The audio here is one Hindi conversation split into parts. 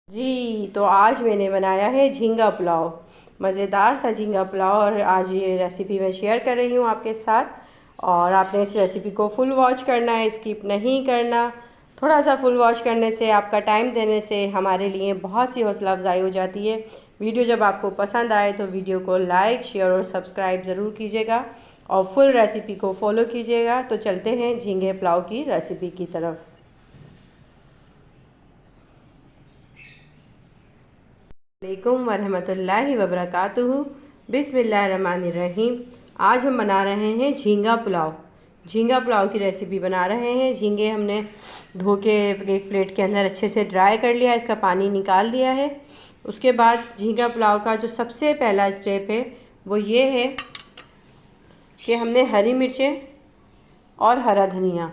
जी, तो आज मैंने बनाया है झींगा पुलाव। मज़ेदार सा झींगा पुलाव, और आज ये रेसिपी मैं शेयर कर रही हूँ आपके साथ। और आपने इस रेसिपी को फुल वॉच करना है, स्किप नहीं करना। थोड़ा सा फुल वॉच करने से, आपका टाइम देने से हमारे लिए बहुत सी हौसला अफजाई हो जाती है। वीडियो जब आपको पसंद आए तो वीडियो को लाइक, शेयर और सब्सक्राइब ज़रूर कीजिएगा और फुल रेसिपी को फॉलो कीजिएगा। तो चलते हैं झींगे पुलाव की रेसिपी की तरफ। अलैकुम वरहमतुल्लाहि वबरकातुहू। बिस्मिल्लाहिर्रहमानिर्रहीम। आज हम बना रहे हैं झींगा पुलाव। झींगा पुलाव की रेसिपी बना रहे हैं। झींगे हमने धो के एक प्लेट के अंदर अच्छे से ड्राई कर लिया, इसका पानी निकाल दिया है। उसके बाद झींगा पुलाव का जो सबसे पहला स्टेप है वो ये है कि हमने हरी मिर्चें और हरा धनिया,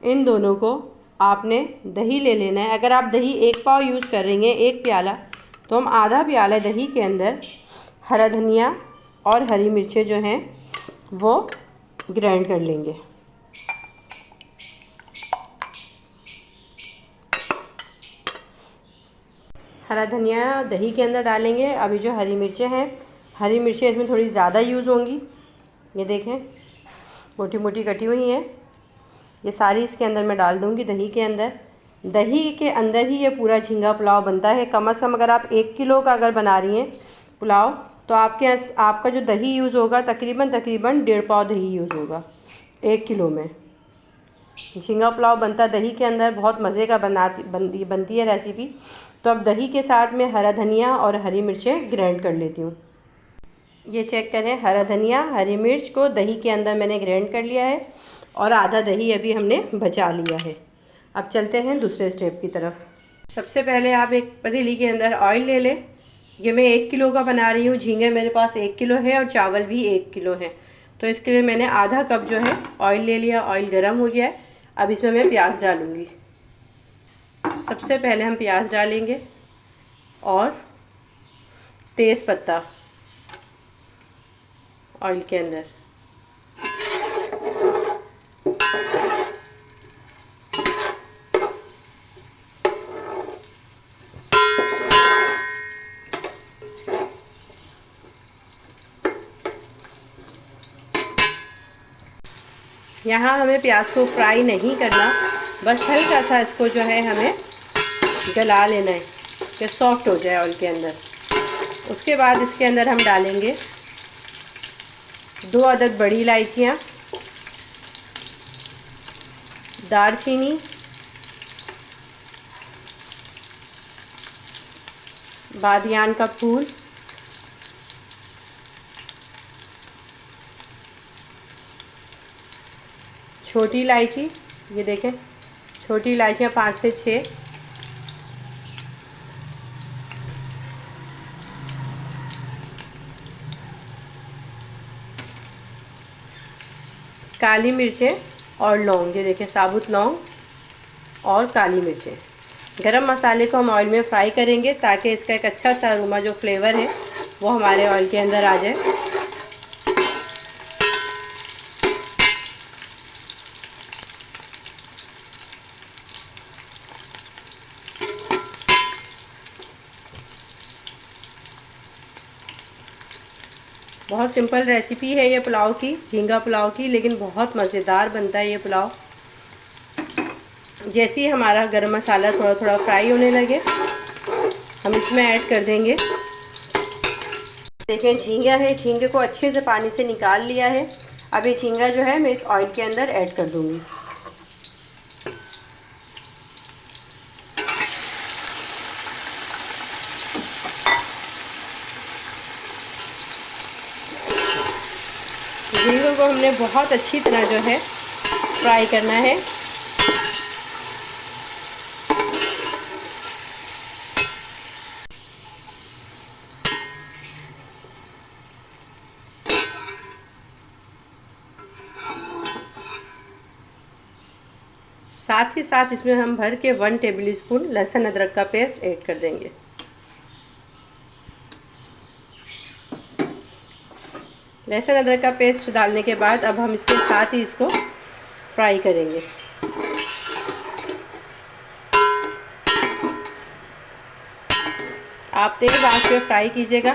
इन दोनों को आपने दही ले लेना है। अगर आप दही 1 पाव यूज़ कर रही हैं, 1 प्याला, तो हम आधा प्याला दही के अंदर हरा धनिया और हरी मिर्चें जो हैं वो ग्राइंड कर लेंगे। हरा धनिया दही के अंदर डालेंगे। अभी जो हरी मिर्चें हैं, हरी मिर्चें इसमें थोड़ी ज़्यादा यूज़ होंगी। ये देखें, मोटी मोटी कटी हुई हैं। ये सारी इसके अंदर मैं डाल दूँगी दही के अंदर। दही के अंदर ही ये पूरा झींगा पुलाव बनता है। कम से कम अगर आप 1 किलो का अगर बना रही हैं पुलाव, तो आपका जो दही यूज़ होगा तकरीबन 1.5 पाव दही यूज़ होगा 1 किलो में। झींगा पुलाव बनता दही के अंदर, बहुत मज़े का बनती है रेसिपी। तो अब दही के साथ में हरा धनिया और हरी मिर्चें ग्राइंड कर लेती हूँ। ये चेक करें, हरा धनिया हरी मिर्च को दही के अंदर मैंने ग्राइंड कर लिया है और आधा दही अभी हमने बचा लिया है। अब चलते हैं दूसरे स्टेप की तरफ। सबसे पहले आप एक पतीली के अंदर ऑयल ले लें। ये मैं 1 किलो का बना रही हूँ। झींगे मेरे पास 1 किलो है और चावल भी 1 किलो है, तो इसके लिए मैंने आधा कप जो है ऑयल ले लिया। ऑयल गर्म हो गया है। अब इसमें मैं प्याज डालूँगी। सबसे पहले हम प्याज डालेंगे और तेज़ पत्ता ऑयल के अंदर। यहाँ हमें प्याज को फ्राई नहीं करना, बस हल्का सा इसको जो है हमें गला लेना है कि सॉफ्ट हो जाए ऑयल के अंदर। उसके बाद इसके अंदर हम डालेंगे 2 अदद बड़ी इलायचियाँ, दालचीनी, बादियान का फूल, छोटी इलायची, ये देखें छोटी इलायचियाँ 5 से 6, काली मिर्चें और लौंग, ये देखें साबुत लौंग और काली मिर्चें। गरम मसाले को हम ऑयल में फ्राई करेंगे ताकि इसका एक अच्छा सा अरोमा, जो फ्लेवर है वो हमारे ऑयल के अंदर आ जाए। बहुत सिंपल रेसिपी है ये पुलाव की, झींगा पुलाव की, लेकिन बहुत मज़ेदार बनता है ये पुलाव। जैसे ही हमारा गरम मसाला थोड़ा थोड़ा फ्राई होने लगे, हम इसमें ऐड कर देंगे। देखें झींगा है, झींगे को अच्छे से पानी से निकाल लिया है। अब ये झींगा जो है मैं इस ऑयल के अंदर ऐड कर दूँगी। झींगे को हमने बहुत अच्छी तरह जो है फ्राई करना है। साथ ही साथ इसमें हम भर के 1 टेबल स्पून लहसुन अदरक का पेस्ट ऐड कर देंगे। लहसुन अदरक का पेस्ट डालने के बाद अब हम इसके साथ ही इसको फ्राई करेंगे। आप तेज़ आंच पे फ्राई कीजिएगा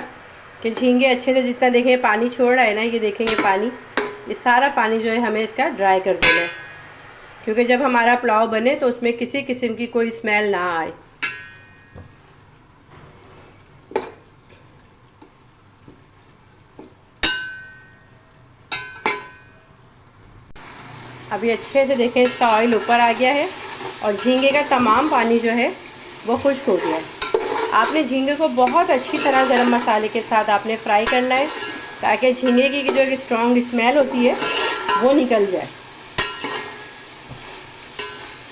कि झींगे अच्छे से, जितना देखें पानी छोड़ रहा है ना, ये देखेंगे पानी, ये सारा पानी जो है हमें इसका ड्राई कर देना है, क्योंकि जब हमारा पुलाव बने तो उसमें किसी किस्म की कोई स्मेल ना आए। अभी अच्छे से देखें इसका ऑयल ऊपर आ गया है और झींगे का तमाम पानी जो है वो खुश्क हो गया है। आपने झींगे को बहुत अच्छी तरह गरम मसाले के साथ आपने फ्राई करना है, ताकि झींगे की जो एक स्ट्रॉन्ग स्मेल होती है वो निकल जाए।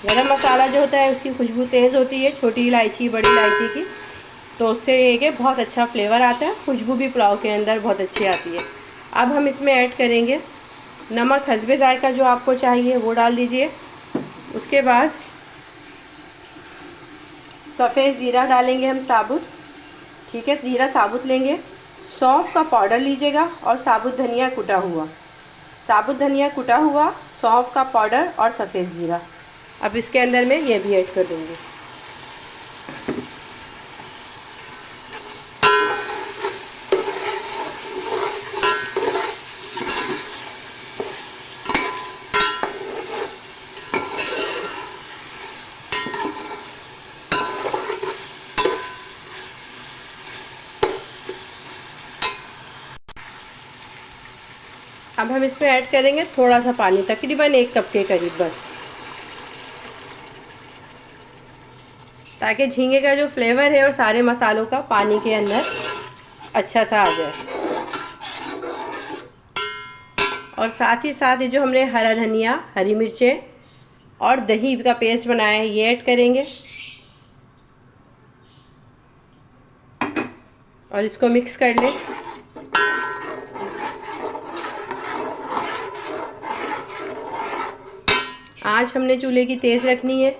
गरम मसाला जो होता है उसकी खुशबू तेज़ होती है, छोटी इलायची बड़ी इलायची की, तो उससे ये कि बहुत अच्छा फ्लेवर आता है, खुशबू भी पुलाव के अंदर बहुत अच्छी आती है। अब हम इसमें ऐड करेंगे नमक हस्बे जायका, जो आपको चाहिए वो डाल दीजिए। उसके बाद सफ़ेद ज़ीरा डालेंगे हम साबुत, ठीक है, ज़ीरा साबुत लेंगे। सौंफ का पाउडर लीजिएगा और साबुत धनिया कुटा हुआ, सौंफ का पाउडर और सफ़ेद ज़ीरा। अब इसके अंदर मैं ये भी ऐड कर दूँगी। अब हम इसमें ऐड करेंगे थोड़ा सा पानी, तकरीबन 1 कप के करीब बस, ताकि झींगे का जो फ्लेवर है और सारे मसालों का पानी के अंदर अच्छा सा आ जाए। और साथ ही साथ ये जो हमने हरा धनिया, हरी मिर्चें और दही का पेस्ट बनाया है ये ऐड करेंगे और इसको मिक्स कर लें। आँच हमने चूल्हे की तेज़ रखनी है।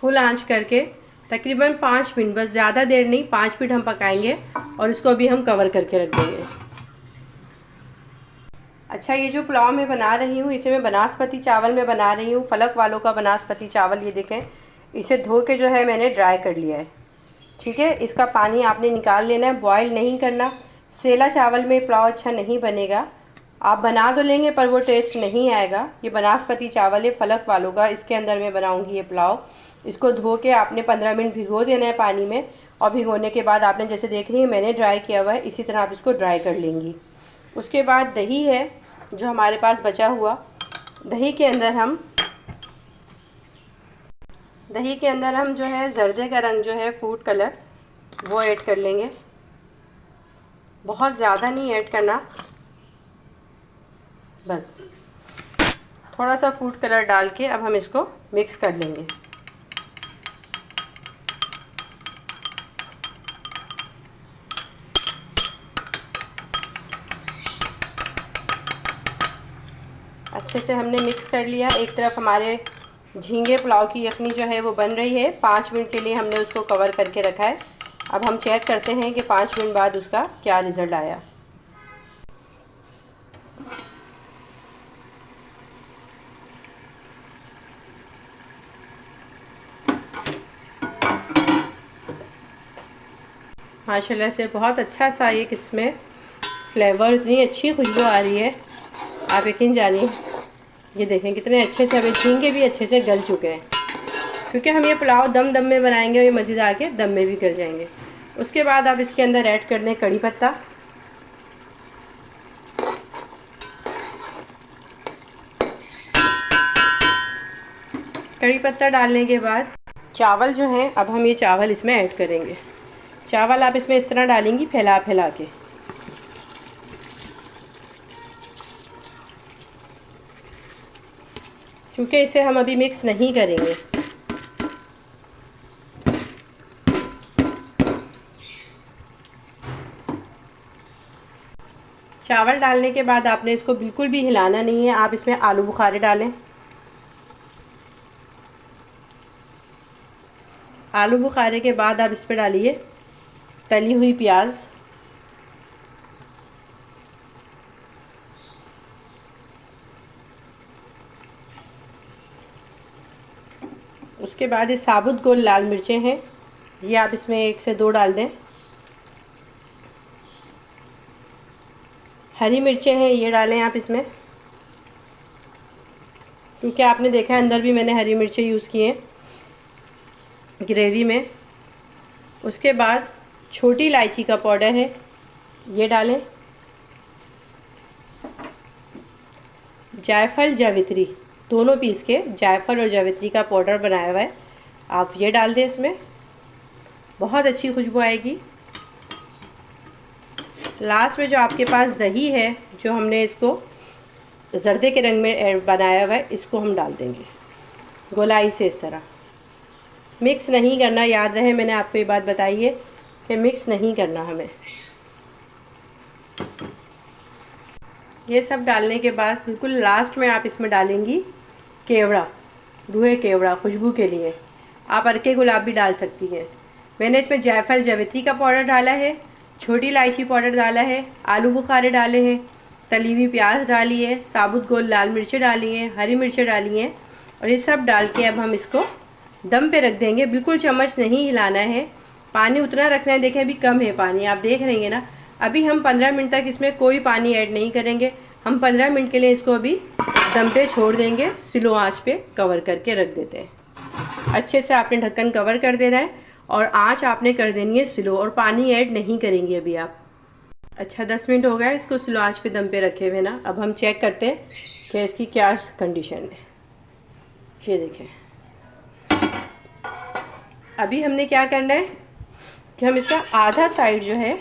फुल आंच करके तकरीबन 5 मिनट, बस ज़्यादा देर नहीं, 5 मिनट हम पकाएंगे और इसको अभी हम कवर करके रख देंगे। अच्छा, ये जो पुलाव मैं बना रही हूँ इसे मैं बनास्पति चावल में बना रही हूँ, फलक वालों का बनास्पति चावल। ये देखें, इसे धो के जो है मैंने ड्राई कर लिया है, ठीक है। इसका पानी आपने निकाल लेना है, बॉयल नहीं करना। सेला चावल में पुलाव अच्छा नहीं बनेगा, आप बना तो लेंगे पर वो टेस्ट नहीं आएगा। ये बनास्पति चावल है फलक वालों का, इसके अंदर मैं बनाऊँगी ये पुलाव। इसको धो के आपने 15 मिनट भिगो देना है पानी में, और भिगोने के बाद आपने जैसे देख रही है मैंने ड्राई किया हुआ है, इसी तरह आप इसको ड्राई कर लेंगी। उसके बाद दही है जो हमारे पास बचा हुआ, दही के अंदर हम जो है जर्दे का रंग जो है फूड कलर वो ऐड कर लेंगे। बहुत ज़्यादा नहीं ऐड करना, बस थोड़ा सा फूड कलर डाल के अब हम इसको मिक्स कर लेंगे। अच्छे से हमने मिक्स कर लिया। एक तरफ हमारे झींगे पुलाव की यखनी जो है वो बन रही है, 5 मिनट के लिए हमने उसको कवर करके रखा है। अब हम चेक करते हैं कि 5 मिनट बाद उसका क्या रिज़ल्ट आया। माशाल्लाह से बहुत अच्छा सा एक इसमें फ्लेवर, इतनी अच्छी खुशबू आ रही है, आप यकीन जानिए। ये देखें कितने अच्छे से हमें झींगे भी अच्छे से गल चुके हैं, क्योंकि हम ये पुलाव दम में बनाएंगे और ये मज़ेदार के दम में भी गल जाएंगे। उसके बाद आप इसके अंदर ऐड कर दें कड़ी पत्ता, कड़ी पत्ता डालने के बाद चावल जो हैं, अब हम ये चावल इसमें ऐड करेंगे। चावल आप इसमें इस तरह डालेंगी फैला फैला के, क्योंकि इसे हम अभी मिक्स नहीं करेंगे। चावल डालने के बाद आपने इसको बिल्कुल भी हिलाना नहीं है। आप इसमें आलू बुखारे डालें, आलू बुखारे के बाद आप इस पर डालिए तली हुई प्याज, उसके बाद ये साबुत गोल लाल मिर्चें हैं, ये आप इसमें 1 से 2 डाल दें। हरी मिर्चें हैं, ये डालें आप इसमें, क्योंकि आपने देखा है अंदर भी मैंने हरी मिर्चें यूज़ की हैं ग्रेवी में। उसके बाद छोटी इलायची का पाउडर है, ये डालें। जायफल जावित्री दोनों पीस के जायफल और जावित्री का पाउडर बनाया हुआ है, आप ये डाल दें इसमें, बहुत अच्छी खुशबू आएगी। लास्ट में जो आपके पास दही है, जो हमने इसको जर्दे के रंग में बनाया हुआ है, इसको हम डाल देंगे गोलाई से। इस तरह मिक्स नहीं करना, याद रहे मैंने आपको ये बात बताई है कि मिक्स नहीं करना हमें। ये सब डालने के बाद बिल्कुल लास्ट में आप इसमें डालेंगी केवड़ा, रूहे केवड़ा खुशबू के लिए। आप अरके गुलाब भी डाल सकती हैं। मैंने इसमें जायफल जावित्री का पाउडर डाला है, छोटी इलायची पाउडर डाला है, आलू बुखारे डाले हैं, तली हुई प्याज डाली है, साबुत गोल लाल मिर्चें डाली हैं, हरी मिर्चें डाली हैं, और ये सब डाल के अब हम इसको दम पे रख देंगे। बिल्कुल चम्मच नहीं हिलाना है, पानी उतना रखना है। देखें अभी कम है पानी, आप देख रही हैं ना। अभी हम 15 मिनट तक इसमें कोई पानी ऐड नहीं करेंगे। हम 15 मिनट के लिए इसको अभी दम पे छोड़ देंगे, स्लो आंच पे कवर करके रख देते हैं। अच्छे से आपने ढक्कन कवर कर देना है और आंच आपने कर देनी है स्लो, और पानी ऐड नहीं करेंगे अभी आप। अच्छा 10 मिनट हो गया इसको स्लो आंच पे दम पे रखे हुए ना। अब हम चेक करते हैं कि इसकी क्या कंडीशन है। ये देखें, अभी हमने क्या करना है कि हम इसका आधा साइड जो है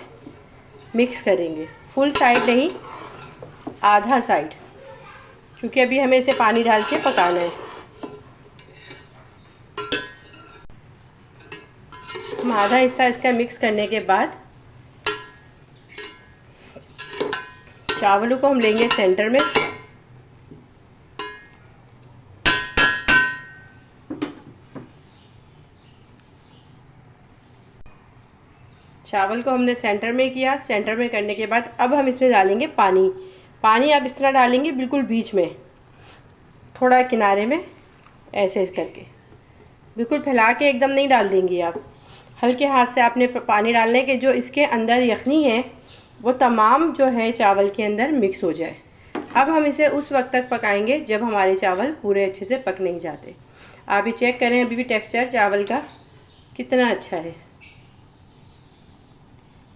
मिक्स करेंगे, फुल साइड नहीं, आधा साइड, क्योंकि अभी हमें इसे पानी डाल के पकाना है। हम आधा हिस्सा इसका मिक्स करने के बाद चावलों को हम लेंगे सेंटर में। चावल को हमने सेंटर में किया। सेंटर में करने के बाद अब हम इसमें डालेंगे पानी। पानी आप इस तरह डालेंगे बिल्कुल बीच में, थोड़ा किनारे में, ऐसे करके, बिल्कुल फैला के एकदम नहीं डाल देंगी आप। हल्के हाथ से आपने पानी डालने के, जो इसके अंदर यखनी है वो तमाम जो है चावल के अंदर मिक्स हो जाए। अब हम इसे उस वक्त तक पकाएंगे जब हमारे चावल पूरे अच्छे से पक नहीं जाते। आप ये चेक करें अभी भी टेक्सचर चावल का कितना अच्छा है।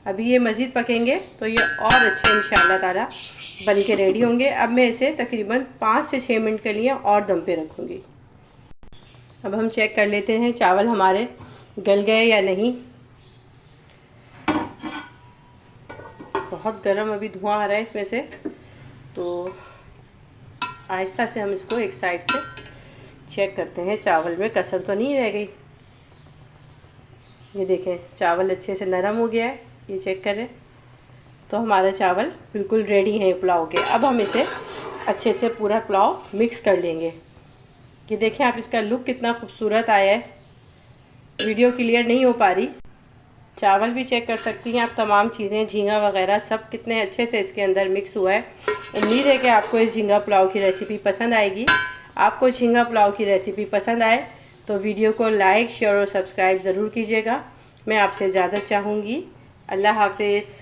अभी ये मज़ीद पकेंगे तो ये और अच्छे इंशाल्लाह ताला बन के रेडी होंगे। अब मैं इसे तकरीबन 5 से 6 मिनट के लिए और दम पे रखूँगी। अब हम चेक कर लेते हैं चावल हमारे गल गए या नहीं। बहुत गर्म अभी धुआं आ रहा है इसमें से, तो आहिस्ता से हम इसको एक साइड से चेक करते हैं चावल में कसर तो नहीं रह गई। ये देखें चावल अच्छे से नरम हो गया है, ये चेक करें तो हमारा चावल बिल्कुल रेडी है पुलाव के। अब हम इसे अच्छे से पूरा पुलाव मिक्स कर लेंगे। ये देखें आप, इसका लुक कितना खूबसूरत आया है। वीडियो क्लियर नहीं हो पा रही। चावल भी चेक कर सकती हैं आप, तमाम चीज़ें झींगा वगैरह सब कितने अच्छे से इसके अंदर मिक्स हुआ है। उम्मीद है कि आपको इस झींगा पुलाव की रेसिपी पसंद आएगी। आपको झींगा पुलाव की रेसिपी पसंद आए तो वीडियो को लाइक, शेयर और सब्सक्राइब ज़रूर कीजिएगा। मैं आपसे इजाज़त चाहूँगी। अल्लाह हाफिज़।